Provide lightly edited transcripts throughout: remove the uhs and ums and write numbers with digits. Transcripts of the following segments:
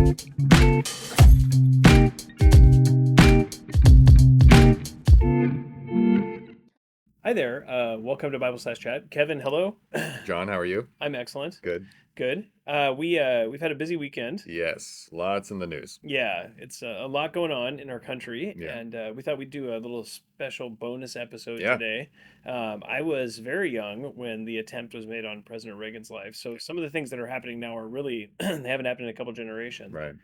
Hi there. Welcome to Bible/Chat. Kevin, hello. John, how are you? I'm excellent. Good. Good. We've had a busy weekend. Yes, lots in the news. Yeah, it's a lot going on in our country, Yeah. and we thought we'd do a little special bonus episode Yeah. today. I was very young when the attempt was made on President Reagan's life, so some of the things that are happening now are really they haven't happened in a couple generations. Right.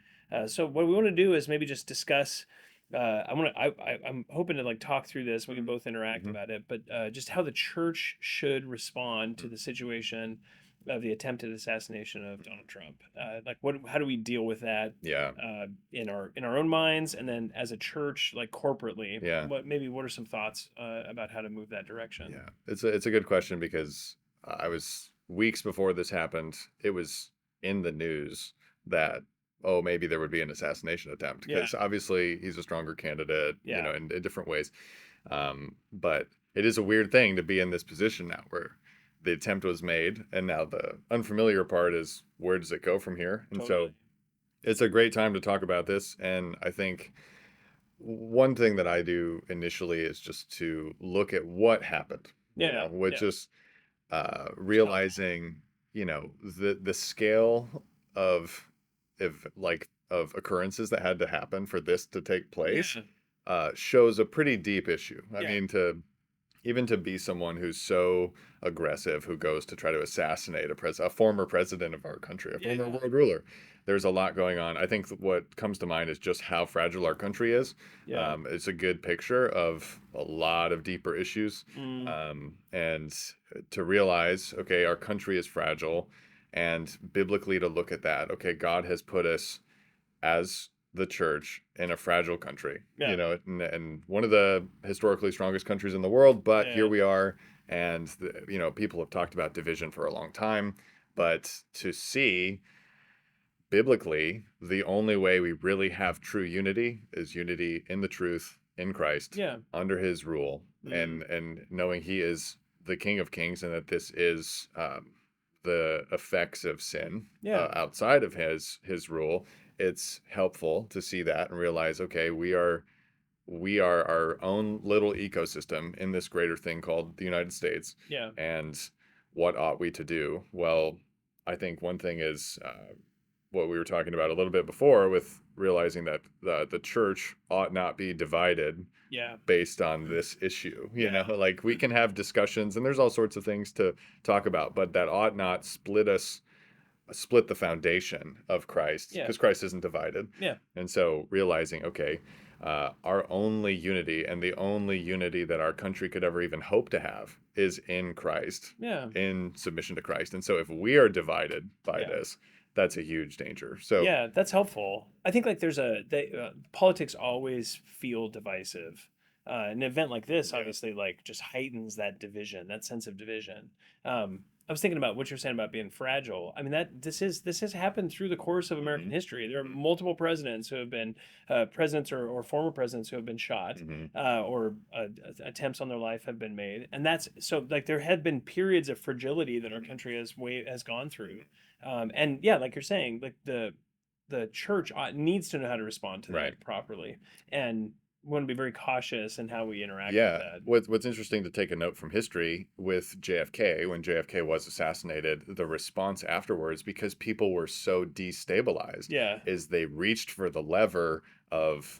So what we want to do is maybe just discuss. I'm hoping to like talk through this. We can both interact Hmm. about it, but just how the church should respond to the situation of the attempted assassination of Donald Trump. Like, how do we deal with that Yeah. in our own minds, and then as a church, like corporately, Yeah. what are some thoughts about how to move that direction? Yeah. It's a good question because I was weeks before this happened. It was in the news that maybe there would be an assassination attempt Yeah, because obviously he's a stronger candidate, yeah, in different ways. But it is a weird thing to be in this position now where the attempt was made, and now the unfamiliar part is where does it go from here? And so totally. it's a great time to talk about this. And I think one thing that I do initially is just to look at what happened, Yeah, which yeah, is it's helpful. realizing, the scale of of occurrences that had to happen for this to take place Yeah, shows a pretty deep issue. I yeah, mean, to be someone who's so aggressive, who goes to try to assassinate a former president of our country, a former yeah, world ruler. There's a lot going on. I think what comes to mind is just how fragile our country is. yeah. It's a good picture of a lot of deeper issues. Mm, And to realize, okay, our country is fragile, and biblically to look at that, okay, God has put us as the church in a fragile country, yeah, and one of the historically strongest countries in the world. But here yeah, we are, and people have talked about division for a long time, but to see biblically, the only way we really have true unity is unity in the truth in Christ yeah. under His rule, Mm, and knowing He is the King of Kings, and that this is the effects of sin yeah, outside of His rule. It's helpful to see that and realize, okay, we are our own little ecosystem in this greater thing called the United States, yeah, and what ought we to do? Well, I think one thing is what we were talking about a little bit before, with realizing that the church ought not be divided yeah, based on this issue. yeah, Like, we can have discussions and there's all sorts of things to talk about, but that ought not split the foundation of Christ, yeah, because Christ isn't divided. yeah, And so realizing, okay, our only unity, and the only unity that our country could ever even hope to have, is in Christ, yeah, in submission to Christ. And so if we are divided by yeah. this, that's a huge danger. So Yeah, that's helpful. I think like politics always feel divisive. An event like this yeah. obviously like just heightens that division, that sense of division. I was thinking about what you're saying about being fragile. I mean that this has happened through the course of American Hmm. history. There are multiple presidents who have been presidents or former presidents who have been shot, Hmm. or attempts on their life have been made, and that's so like there have been periods of fragility that our country has gone through. And yeah, like you're saying, like the church needs to know how to respond to Right. that properly, and we want to be very cautious in how we interact with Yeah. that. What's interesting, to take a note from history with JFK, when JFK was assassinated, the response afterwards, because people were so destabilized, Yeah, is they reached for the lever of,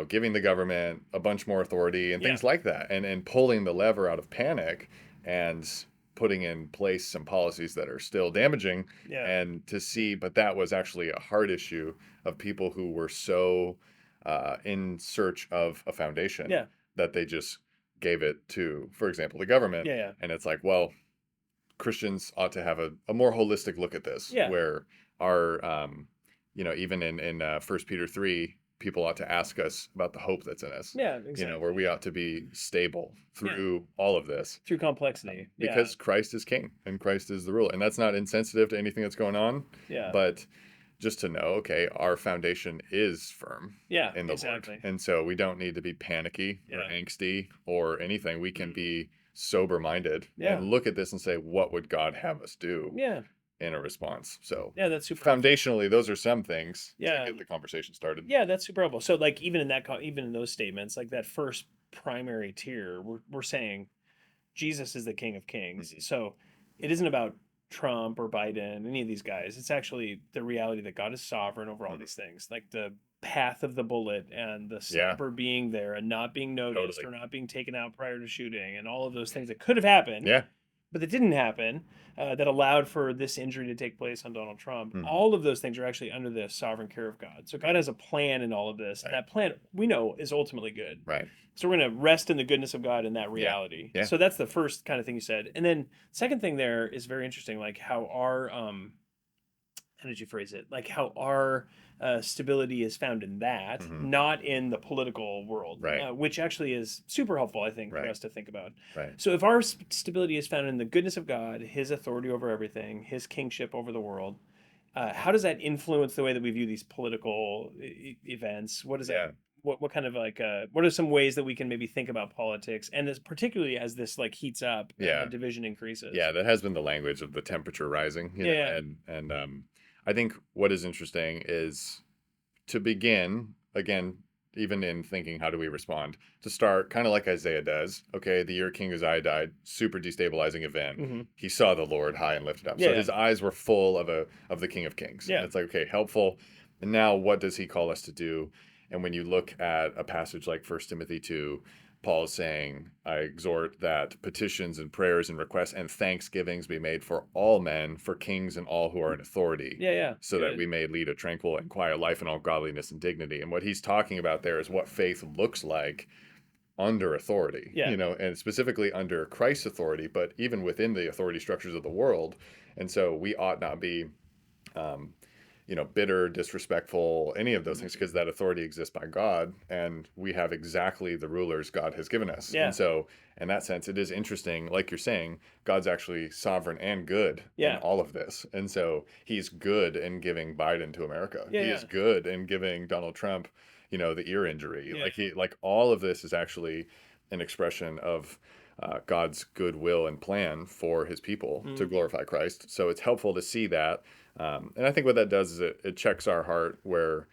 giving the government a bunch more authority and yeah, things like that, and pulling the lever out of panic, and putting in place some policies that are still damaging. yeah, And to see, but that was actually a hard issue of people who were so in search of a foundation yeah, that they just gave it to, for example, the government. yeah, yeah, And it's like, well, Christians ought to have a more holistic look at this, yeah, where our, even in 1 Peter 3, people ought to ask us about the hope that's in us, yeah, where exactly. we ought to be stable Yeah, through all of this, through complexity. Yeah, because Christ is king and Christ is the ruler. And that's not insensitive to anything that's going on, yeah, but just to know, okay, our foundation is firm yeah, in the Lord. exactly. And so we don't need to be panicky or Yeah, angsty or anything. We can mm, be sober minded yeah, and look at this and say, what would God have us do? yeah. in a response. So Yeah, that's super helpful. foundationally, those are some things to Yeah. get the conversation started. Yeah, that's super helpful. So like even in even in those statements, like that first primary tier, we're saying Jesus is the King of Kings. Mhm. So it isn't about Trump or Biden, any of these guys. It's actually the reality that God is sovereign over all Mhm. these things, like the path of the bullet and the Yeah, sniper being there and not being noticed totally. or not being taken out prior to shooting and all of those things that could have happened Yeah. but that didn't happen, that allowed for this injury to take place on Donald Trump. Mhm. All of those things are actually under the sovereign care of God. So God has a plan in all of this, and Right. that plan we know is ultimately good. Right. So we're going to rest in the goodness of God in that Yeah. reality. Yeah. So that's the first kind of thing you said, and then second thing there is very interesting, like how our how did you phrase it? Like how our stability is found in that, Mhm. not in the political world, Right. which actually is super helpful, I think, for Right. us to think about. Right. So if our stability is found in the goodness of God, His authority over everything, His kingship over the world, how does that influence the way that we view these political events? What does that? Yeah. What kind of like what are some ways that we can maybe think about politics and this particularly as this like heats up and the Yeah. division increases? Yeah, that has been the language of the temperature rising, Yeah, yeah. and I think what is interesting is to begin again, even in thinking how do we respond, to start kind of like Isaiah does. Okay, the year King Uzziah died, super destabilizing event. Hmm. He saw the Lord high and lifted up, Yeah, so yeah, his eyes were full of the King of Kings, and yeah. it's like okay, helpful. And now, what does he call us to do? And when you look at a passage like First Timothy 2, Paul is saying, I exhort that petitions and prayers and requests and thanksgivings be made for all men, for kings and all who are in authority, Yeah, yeah. so that Good. we may lead a tranquil and quiet life in all godliness and dignity. And what he's talking about there is what faith looks like under authority, Yeah. and specifically under Christ's authority, but even within the authority structures of the world. And so we ought not be um, bitter, disrespectful, any of those things, because that authority exists by God, and we have exactly the rulers God has given us. And Yeah. so, in that sense, it is interesting, like you're saying, God's actually sovereign and good in Yeah. all of this. And so, He's good in giving Biden to America. Yeah. He Yeah. is good in giving Donald Trump, the ear injury. Yeah. Like all of this is actually an expression of God's goodwill and plan for His people to Mm. glorify Christ. So it's helpful to see that, and I think what that does is it checks our heart where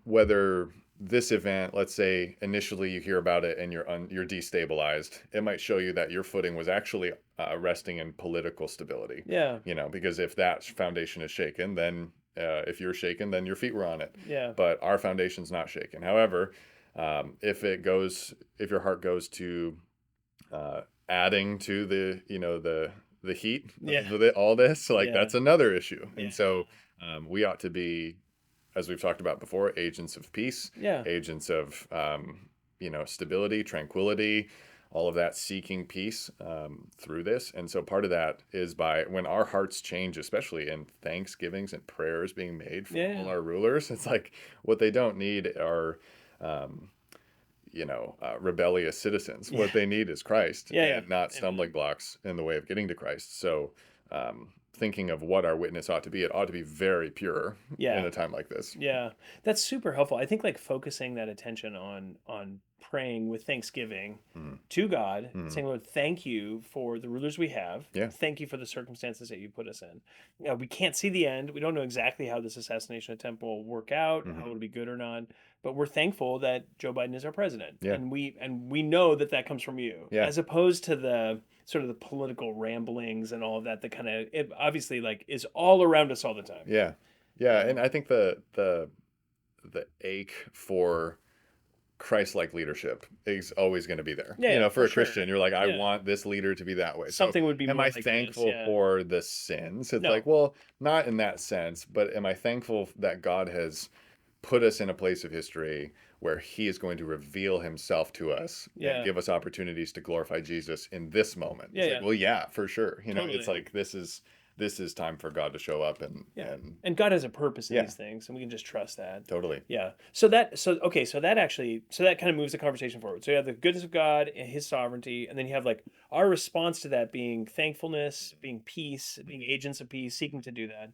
whether this event, let's say initially you hear about it and you're destabilized, it might show you that your footing was actually resting in political stability. Yeah. Because if that foundation is shaken, then if you're shaken, then your feet were on it. Yeah. But our foundation's not shaken. However, if your heart goes to adding to the heat Yeah. of all this, like Yeah. that's another issue. And Yeah. so we ought to be, as we've talked about before, agents of peace, Yeah. agents of stability, tranquility, all of that, seeking peace through this. And so part of that is by when our hearts change, especially in thanksgivings and prayers being made for Yeah. all our rulers. It's like what they don't need are um, rebellious citizens. Yeah. What they need is Christ Yeah. Yeah. and not stumbling Amen. blocks in the way of getting to Christ. So, thinking of what our witness ought to be, it ought to be very pure in Yeah. a time like this. Yeah, that's super helpful. I think like focusing that attention on praying with thanksgiving Mm, to God, mm, saying, Lord, thank you for the rulers we have. yeah. Thank you for the circumstances that you put us in. We can't see the end. We don't know exactly how this assassination attempt will work out, how Hmm. it'll be good or not. But we're thankful that Joe Biden is our president, Yeah. and we know that that comes from you, Yeah. as opposed to the sort of the political ramblings and all of that. That kind of it obviously like is all around us all the time. Yeah. Yeah. And Um, I think the ache for Christ-like leadership is always going to be there. yeah, yeah, For for a sure. Christian, you're like, I Yeah. want this leader to be that way. So, Something would be am more I like this, thankful yeah. for the sins? It's like, No. well, not in that sense, but am I thankful that God has put us in a place of history where He is going to reveal Himself to us and Yeah. give us opportunities to glorify Jesus in this moment? Yeah, It's like, yeah. well, yeah, for sure. It's Totally. like this is time for God to show up Yeah. and And God has a purpose in yeah, these things, and we can just trust that. totally. Yeah. So that kind of moves the conversation forward. So you have the goodness of God and His sovereignty, and then you have like our response to that being thankfulness, being peace, being agents of peace, seeking to do that.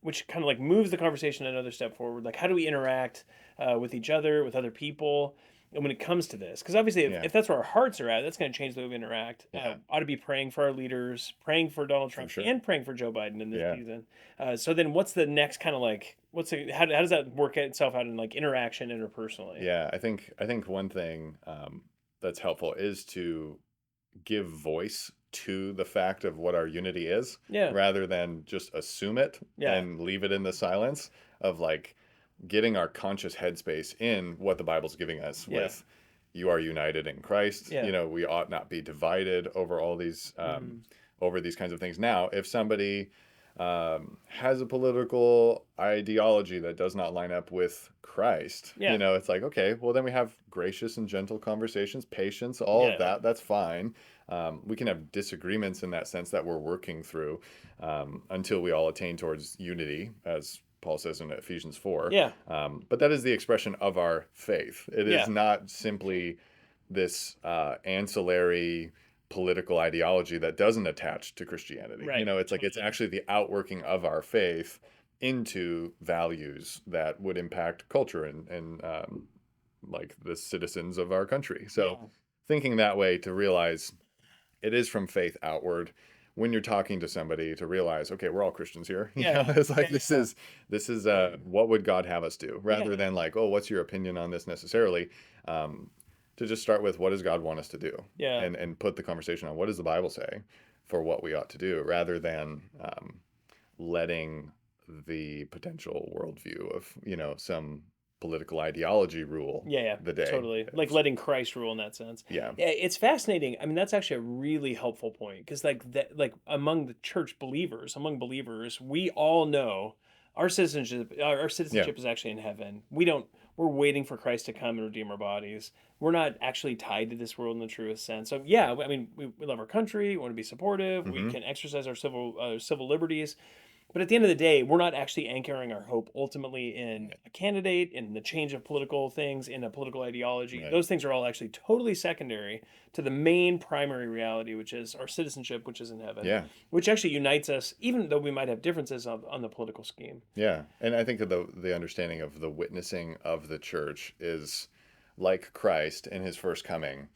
Which kind of like moves the conversation another step forward. Like, how do we interact with each other, with other people? And when it comes to this, because obviously Yeah. if that's where our hearts are at, that's going to change the way we interact. Yeah. Ought to be praying for our leaders, praying for Donald For Trump, sure. and praying for Joe Biden in this Yeah. season. So then, what's the next kind of like? How does that work itself out in like interaction interpersonally? Yeah. I think one thing that's helpful is to give voice to the fact of what our unity is Yeah, rather than just assume it yeah, and leave it in the silence of like getting our conscious headspace in what the Bible's giving us yeah, with you are united in Christ. yeah. We ought not be divided over all these Hmm. over these kinds of things. Now, if somebody has a political ideology that does not line up with Christ, Yeah, it's like, okay, well, then we have gracious and gentle conversations, patience, all of yeah, that. That's fine. We can have disagreements in that sense that we're working through until we all attain towards unity, as Paul says in Ephesians 4. yeah, But that is the expression of our faith. It is yeah. not simply this ancillary political ideology that doesn't attach to Christianity. Right. It's like it's Totally. actually the outworking of our faith into values that would impact culture and like the citizens of our country. So Yeah. thinking that way to realize it is from faith outward when you're talking to somebody to realize, okay, we're all Christians here. Yeah. Yeah. It's Yeah. like this is what would God have us do, rather Yeah. than like, oh, what's your opinion on this necessarily? Um, to just start with what does God want us to do, Yeah. and put the conversation on what does the Bible say for what we ought to do, rather than letting the potential worldview of some political ideology rule Yeah, yeah, the day. totally. Like letting Christ rule in that sense. Yeah, Yeah, it's fascinating. I mean, that's actually a really helpful point because, like, that, like among the church believers, among believers, we all know our citizenship. Our yeah, citizenship is actually in heaven. We don't. We're waiting for Christ to come and redeem our bodies. We're not actually tied to this world in the truest sense. So yeah, I mean, we love our country. We want to be supportive. We hmm can exercise our civil liberties. But at the end of the day, we're not actually anchoring our hope ultimately in a candidate, in the change of political things, in a political ideology. right, Those things are all actually totally secondary to the main primary reality, which is our citizenship, which is in heaven, yeah. which actually unites us, even though we might have differences on the political scheme. Yeah, and I think that the understanding of the witnessing of the church is like Christ in his first coming.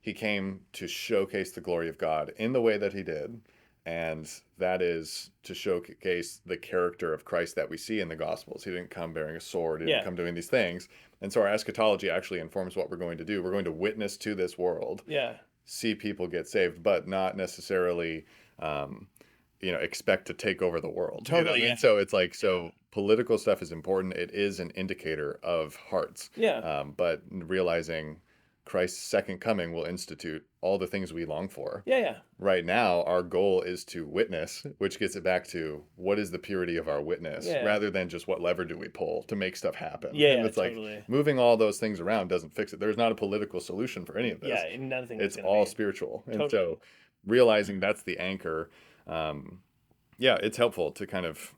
He came to showcase the glory of God in the way that he did, and that is to showcase the character of Christ that we see in the Gospels. He didn't come bearing a sword, he didn't Yeah, come doing these things. And so our eschatology actually informs what we're going to do. We're going to witness to this world, yeah, see people get saved, but not necessarily um, expect to take over the world. totally. And Yeah, so it's like, so political stuff is important. It is an indicator of hearts. yeah, But realizing Christ's second coming will institute all the things we long for. yeah, yeah, Right now, our goal is to witness, which gets it back to what is the purity of our witness, yeah, rather than just what lever do we pull to make stuff happen. yeah, And yeah, it's like totally. moving all those things around doesn't fix it. There's not a political solution for any of Yeah, this. and nothing is It's going to all be spiritual. And totally. so realizing that's the anchor, um, yeah, it's helpful to kind of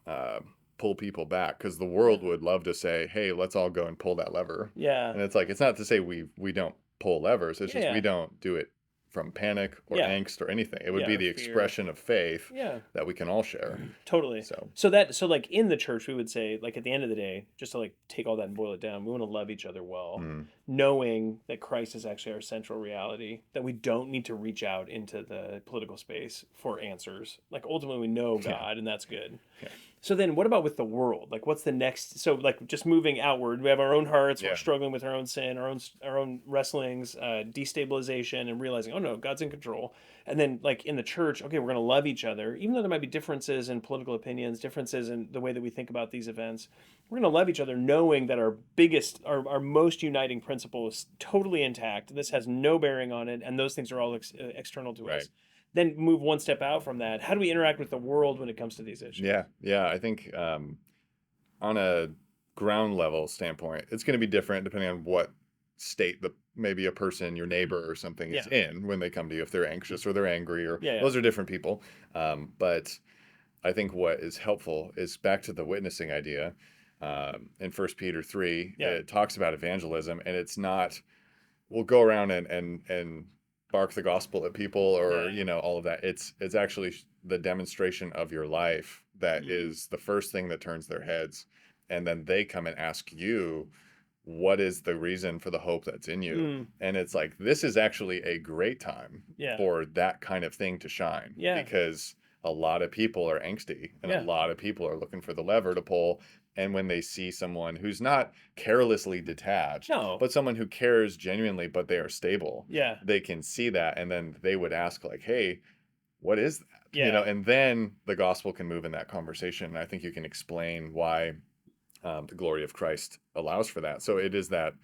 pull people back because the Yeah, world would love to say, "Hey, let's all go and pull that lever." yeah, And it's like it's not to say we don't pull levers. It's yeah, just we yeah, don't do it from panic or yeah, angst or anything. It would yeah. be Or the fear. expression of faith Yeah. that we can all share. Totally. So, So like in the church, we would say like at the end of the day, just to like take all that and boil it down, we want to love each other well, mm, knowing that Christ is actually our central reality, that we don't need to reach out into the political space for answers. Like ultimately we know yeah, God and that's good. yeah, So then what about with the world? Like what's the next so like just moving outward, we have our own hearts, we're yeah, struggling with our own sin, our own wrestlings, destabilization and realizing, oh no, God's in control. And then like in the church, okay, we're going to love each other even though there might be differences in political opinions, differences in the way that we think about these events. We're going to love each other knowing that our most uniting principle is totally intact. This has no bearing on it and those things are all external to right. us. Then move one step out from that. How do we interact with the world when it comes to these issues? Yeah, yeah. I think on a ground level standpoint, it's going to be different depending on what state the maybe a person, your neighbor or something is Yeah. in when they come to you, if they're anxious or they're angry, or Yeah, yeah. those are different people. But I think what is helpful is back to the witnessing idea. In First Peter 3, Yeah. it talks about evangelism, and it's not we'll go around and bark the gospel at people or Yeah. all of that. It's actually the demonstration of your life that Mhm. is the first thing that turns their heads, and then they come and ask you what is the reason for the hope that's in you? Mm, And it's like, this is actually a great time yeah. for that kind of thing to shine Yeah. because a lot of people are angsty and a Yeah. lot of people are looking for the lever to pull. And when they see someone who's not carelessly detached, No. but someone who cares genuinely, but they are stable, Yeah. they can see that. And then they would ask, like, hey, what is that? Yeah. And then the gospel can move in that conversation. And I think you can explain why the glory of Christ allows for that. So it is that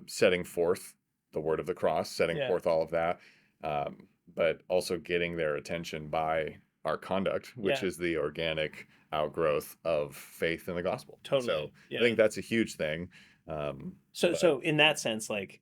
setting forth the word of the cross, setting Yeah. forth all of that, but also getting their attention by our conduct, which Yeah. is the organic outgrowth of faith in the gospel. So Totally. I Yeah. think that's a huge thing. So But so in that sense, like,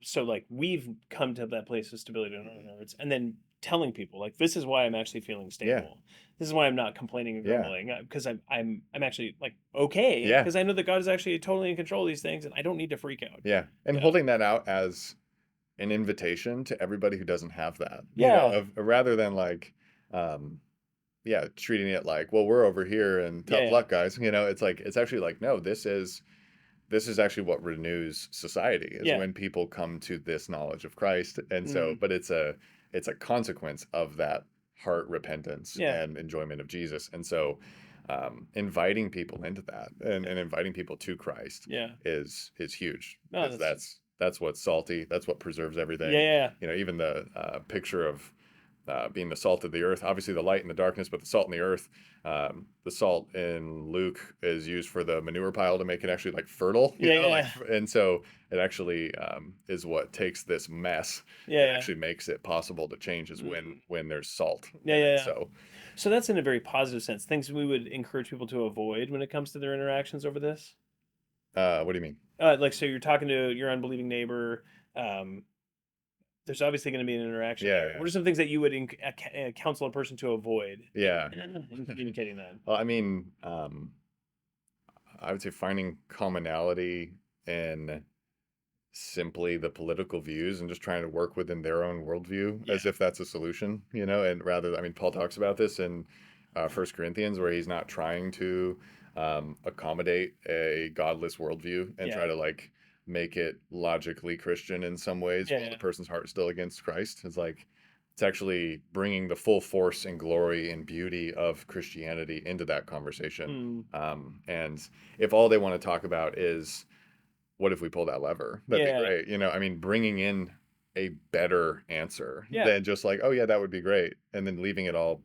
so like we've come to that place of stability in our hearts, and then telling people like, this is why I'm actually feeling yeah, stable. This is why I'm not complaining and yeah, grumbling, because I'm actually like okay, yeah, because I know that God is actually totally in control of these things, and I don't need to freak out. yeah. And Yeah. holding that out as an invitation to everybody who doesn't have that, Yeah. rather than like, um, yeah, treating it like, well, we're over here and Yeah. tough Yeah. luck, guys. It's like it's actually like, no, this is actually what renews society is Yeah. when people come to this knowledge of Christ. And so, Mm, but it's a consequence of that heart repentance yeah. and enjoyment of Jesus. And so, inviting people into that and inviting people to Christ Yeah. is huge No, because that's what's salty. That's what preserves yeah. everything. Yeah. Even the picture of being the salt of the earth, obviously the light and the darkness, but the salt in the earth. The salt in Luke is used for the manure pile to make it actually like fertile, Yeah. like, Yeah. and so it actually is what takes this mess Yeah. and Yeah. actually makes it possible to change is Mm, when there's salt yeah. in Yeah. it. Yeah. So, So that's in a very positive sense. Things we would encourage people to avoid when it comes to their interactions over this. what do you mean? Like, so you're talking to your unbelieving neighbor. Um, there's obviously going to be an interaction Yeah, there. yeah, What are some things that you would counsel a person to avoid yeah. in communicating that? Well, I mean, I would say finding commonality in simply the political views and just trying to work within their own worldview Yeah, as if that's a solution, and rather, I mean, Paul talks about this in First Corinthians where he's not trying to accommodate a godless worldview and yeah, try to like make it logically Christian in some ways yeah, while the yeah. person's heart is still against Christ. It's like it's actually bringing the full force and glory and beauty of Christianity into that conversation. Mm, And if all they want to talk about is what if we pull that lever? That'd be yeah, great. I mean, bringing in a better answer yeah, than just like, oh yeah, that would be great, and then leaving it all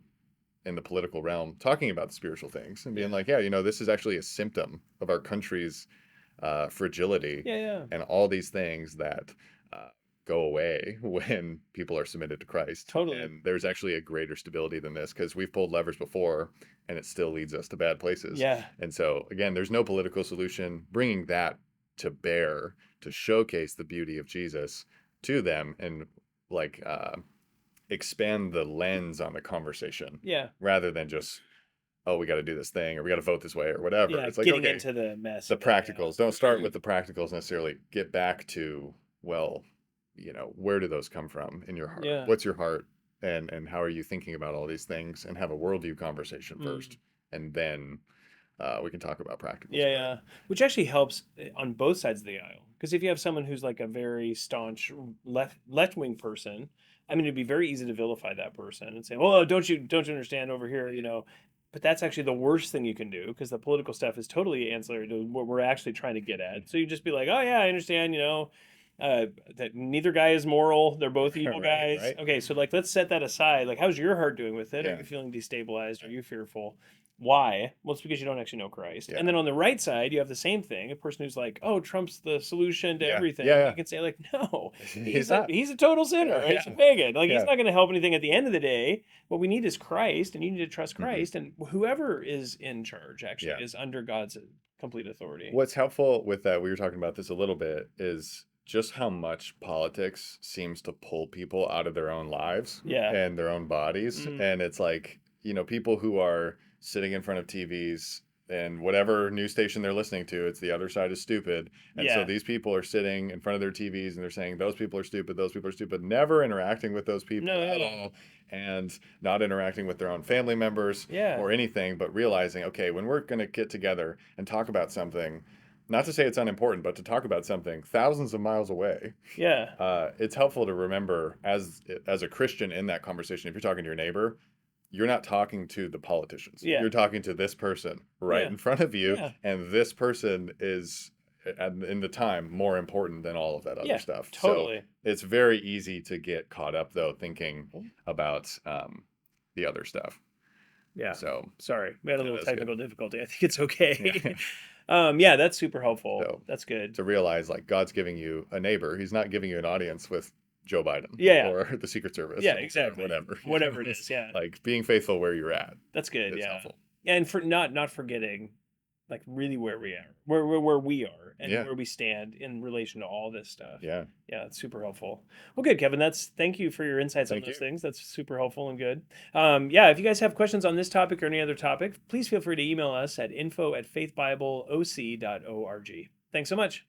in the political realm, talking about the spiritual things and being yeah, like, yeah, this is actually a symptom of our country's fragility yeah, yeah. and all these things that uh, go away when people are submitted to Christ. Totally. And there's actually a greater stability than this because we've pulled levers before and it still leads us to bad places. Yeah, And so, again, there's no political solution. Bringing that to bear to showcase the beauty of Jesus to them and like expand the lens on the conversation yeah, rather than just, oh, we got to do this thing or we got to vote this way or whatever. yeah. It's like, Getting okay, into the mess the of it. Yeah, practicals. Don't start with the practicals necessarily. Get back to, well, where do those come from in your heart? yeah. What's your heart? And how are you thinking about all these things? And have a worldview conversation Mm. first. And then we can talk about practicals. Yeah, yeah. Which actually helps on both sides of the aisle. Because if you have someone who's like a very staunch left wing person, I mean, it'd be very easy to vilify that person and say, "Well, don't you understand over here?" But that's actually the worst thing you can do because the political stuff is totally ancillary to what we're actually trying to get at. So you just be like, "Oh yeah, I understand." That neither guy is moral. They're both evil Right, guys. right. Okay, so like let's set that aside. Like, how's your heart doing with it? Are Yeah, you feeling destabilized? Are you fearful? Why? Well, it's because you don't actually know Christ. yeah, And then on the right side, you have the same thing. A person who's like, "Oh, Trump's the solution to yeah, everything." yeah, You can say like, "No, yeah. He's not. he's a total sinner. Yeah, He's a yeah, pagan. Like he's yeah. not going to help anything at the end of the day. What we need is Christ, and you need to trust Hmm. Christ. And whoever is in charge actually Yeah. is under God's complete authority." What's helpful with that, we were talking about this a little bit, is just how much politics seems to pull people out of their own lives Yeah. and their own bodies. Mm, And it's like, people who are sitting in front of TVs and whatever news station they're listening to, it's the other side is stupid. And so yeah. these people are sitting in front of their TVs and they're saying, those people are stupid, those people are stupid, never interacting with those people No. at Yeah. all, and not interacting with their own family members Yeah. or anything, but realizing, okay, when we're going to get together and talk about something, not to say it's unimportant, but to talk about something thousands of miles away, Yeah. it's helpful to remember as a Christian in that conversation, if you're talking to your neighbor, you're not talking to the politicians. Yeah. You're talking to this person right Yeah. in front of you, Yeah. and this person is in the time more important than all of that other Yeah. stuff. So Totally. it's very easy to get caught up though thinking about the other stuff. Yeah. So Sorry, we had a yeah, little that's good. technical difficulty. I think it's okay. Yeah. Yeah, that's super helpful. So That's good. to realize like God's giving you a neighbor, He's not giving you an audience with Joe Biden Yeah. or the Secret Service Yeah, or exactly. whatever. Whatever it is. Yeah. Like being faithful where you're at That's good. is Yeah. helpful. And for not forgetting like really where we are, where we are and Yeah. where we stand in relation to all this stuff. Yeah. Yeah, it's super helpful. Well, good, Kevin. Thank you for your insights on Thank those you. things. That's super helpful and good. Yeah, if you guys have questions on this topic or any other topic, please feel free to email us at info@faithbibleoc.org. Thanks so much.